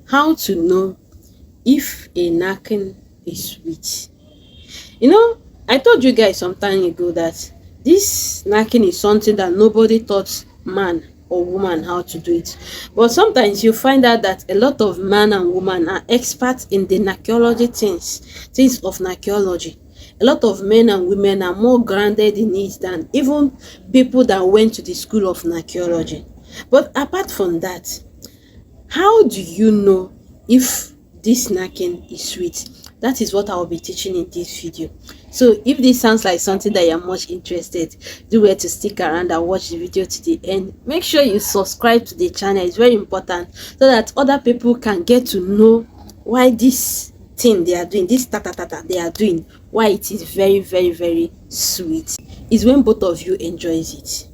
How to know if a knacking is sweet. I told you guys some time ago that this knacking is something that nobody taught man or woman how to do it. But sometimes you find out that a lot of man and woman are experts in the knackyology things of knackyology. A lot of men and women are more grounded in it than even people that went to the school of knackyology. But apart from that, how do you know if this snacking is sweet? That is what I will be teaching in this video. So if this sounds like something that you're much interested, do well to stick around and watch the video to the end. Make sure you subscribe to the channel. It's very important so that other people can get to know why this thing they are doing, this they are doing, why it is very, very, very sweet. Is when both of you enjoys it.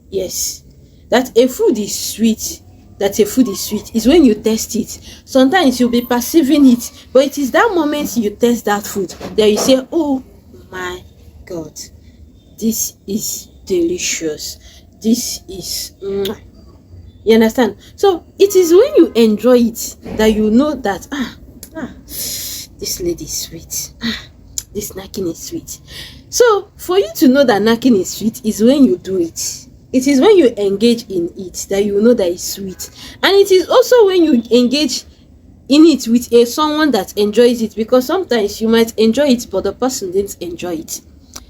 Yes, that a food is sweet, is when you taste it. Sometimes you'll be perceiving it, but it is that moment you taste that food that you say, oh my god, this is delicious, this is you understand? So it is when you enjoy it that you know that this lady is sweet, this knacking is sweet. So for you to know that knacking is sweet is when you do it. It is when you engage in it that you know that it's sweet. And it is also when you engage in it with someone that enjoys it, because sometimes you might enjoy it but the person didn't enjoy it.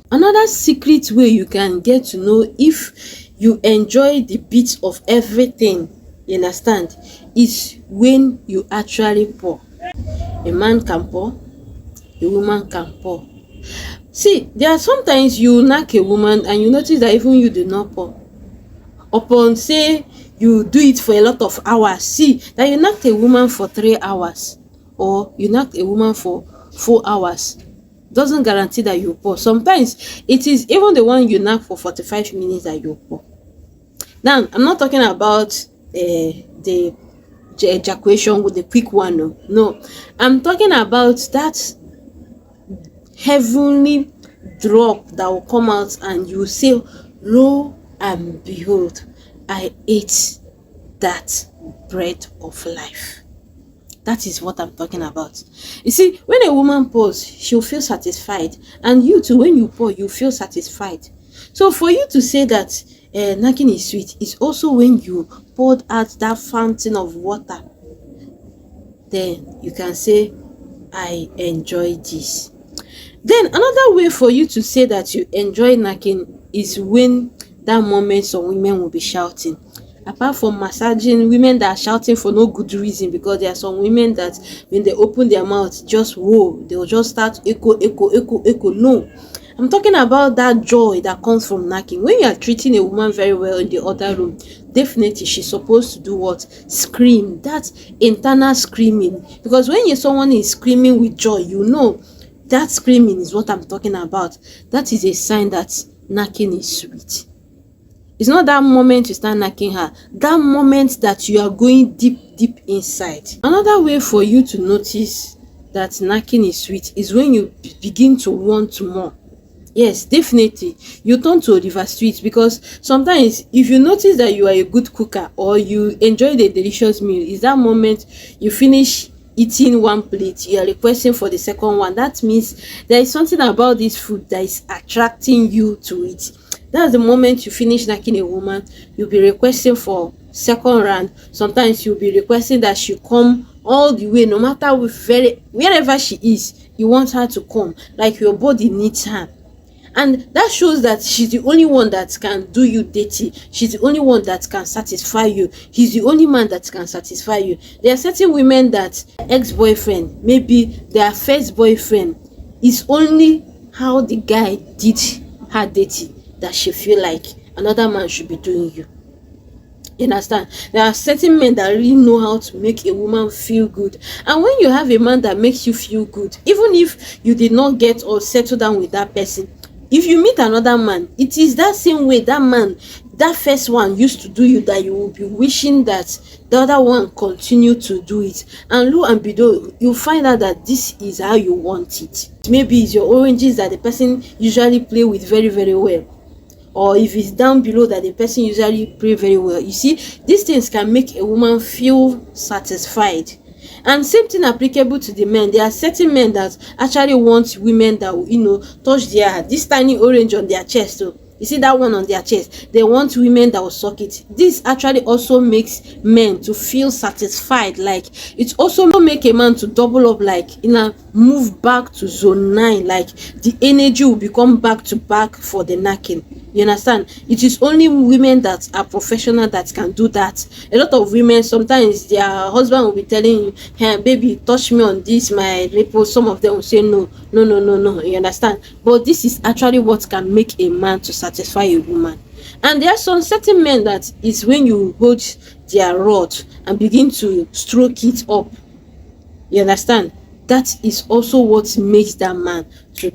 Another secret way you can get to know if you enjoy the bit of everything, you understand, is when you actually pour. A man can pour, a woman can pour. See, there are sometimes you knack a woman and you notice that even you do not pour. Upon say you do it for a lot of hours, see that you knocked a woman for 3 hours or you knocked a woman for 4 hours, doesn't guarantee that you pour. Sometimes it is even the one you knock for 45 minutes that you pour. Now I'm not talking about the ejaculation with the quick one. No, I'm talking about that heavenly drop that will come out and you say, lo and behold, I ate that bread of life. That is what I'm talking about. You see, when a woman pours, she'll feel satisfied, and you too, when you pour, you feel satisfied. So for you to say that knacking is sweet is also when you poured out that fountain of water. Then you can say, I enjoy this. Then another way for you to say that you enjoy knacking is when that moment some women will be shouting. Apart from massaging, women that are shouting for no good reason, because there are some women that when they open their mouth, just whoa, they'll just start echo. No, I'm talking about that joy that comes from knacking. When you are treating a woman very well in the other room, definitely she's supposed to do what? Scream. That internal screaming, because when someone is screaming with joy, you know that screaming is what I'm talking about. That is a sign that knacking is sweet. It's not that moment you start knacking her, that moment that you are going deep inside. Another way for you to notice that knacking is sweet is when you begin to want more. Yes, definitely you turn to reverse sweet, because sometimes if you notice that you are a good cooker or you enjoy the delicious meal, is that moment you finish eating one plate, you are requesting for the second one. That means there is something about this food that is attracting you to it. That's the moment you finish knacking a woman, you'll be requesting for second round. Sometimes you'll be requesting that she come all the way, no matter wherever she is, you want her to come, like your body needs her. And that shows that she's the only one that can do you dirty. She's the only one that can satisfy you. He's the only man that can satisfy you. There are certain women that ex-boyfriend, maybe their first boyfriend, is only how the guy did her dirty that she feel like another man should be doing you. You understand? There are certain men that really know how to make a woman feel good. And when you have a man that makes you feel good, even if you did not get or settle down with that person, if you meet another man, it is that same way that man, that first one used to do you, that you will be wishing that the other one continue to do it. And lo and behold, you find out that this is how you want it. Maybe it's your oranges that the person usually play with very, very well. or if it's down below, that the person usually pray very well. You see, these things can make a woman feel satisfied. And same thing applicable to the men. There are certain men that actually want women that will, touch their this tiny orange on their chest. So you see that one on their chest, they want women that will suck it. This actually also makes men to feel satisfied. Like, it also make a man to double up, like, move back to zone 9. Like, the energy will become back to back for the knacking. You understand? It is only women that are professional that can do that. A lot of women, sometimes their husband will be telling you, hey baby, touch me on this, my nipple. Some of them will say no. You understand? But this is actually what can make a man to satisfy a woman. And there are some certain men that is when you hold their rod and begin to stroke it up. You understand? That is also what makes that man to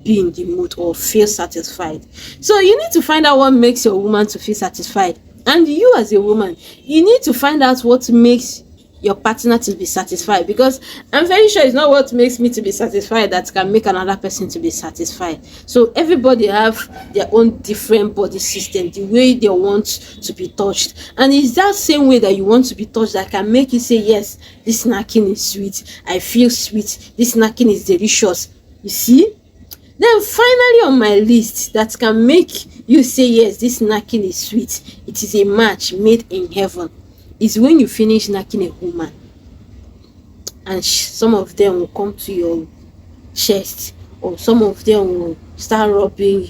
be in the mood or feel satisfied. So you need to find out what makes your woman to feel satisfied. And you as a woman, you need to find out what makes your partner to be satisfied, because I'm very sure it's not what makes me to be satisfied that can make another person to be satisfied. So everybody have their own different body system, the way they want to be touched, and it's that same way that you want to be touched that can make you say, yes, this snacking is sweet, I feel sweet, this snacking is delicious. You see? Then finally on my list that can make you say, yes, this snacking is sweet, it is a match made in heaven, is when you finish knacking a woman and some of them will come to your chest, or some of them will start rubbing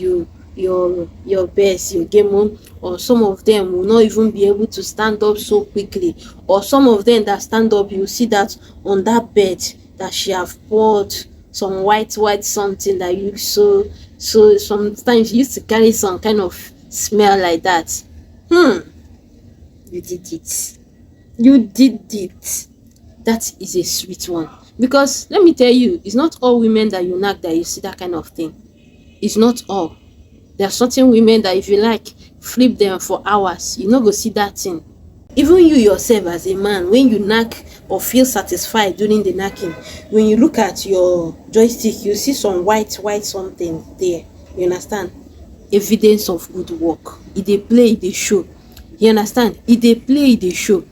your best, your game on, or some of them will not even be able to stand up so quickly, or some of them that stand up, you see that on that bed that she have poured some white something that you so sometimes used to carry some kind of smell like that. You did it. That is a sweet one. Because let me tell you, it's not all women that you knack that you see that kind of thing. It's not all. There are certain women that if you like, flip them for hours, you not go see that thing. Even you yourself as a man, when you knack or feel satisfied during the knacking, when you look at your joystick, you see some white something there. You understand? Evidence of good work. If they play, they show. You understand? If they play, they show.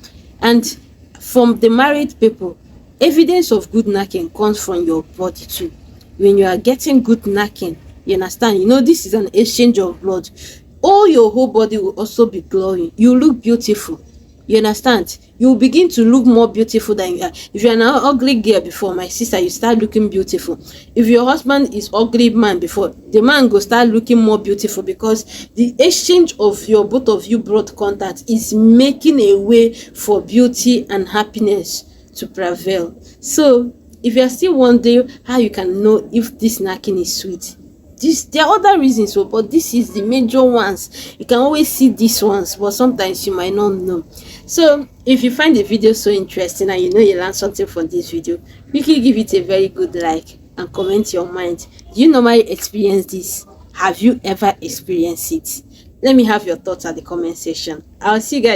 And from the married people, evidence of good knacking comes from your body too. When you are getting good knacking, you understand? This is an exchange of blood. All your whole body will also be glowing. You look beautiful. You understand? You will begin to look more beautiful than you are. If you are an ugly girl before, my sister, you start looking beautiful. If your husband is ugly man before, the man go start looking more beautiful, because the exchange of your both of you blood contact is making a way for beauty and happiness to prevail. So if you are still wondering how you can know if this knacking is sweet, there are other reasons, but this is the major ones. You can always see these ones, but sometimes you might not know. So if you find the video so interesting and you learned something from this video, quickly give it a very good like and comment your mind. Do you normally experience this? Have you ever experienced it? Let me have your thoughts at the comment section. I'll see you guys.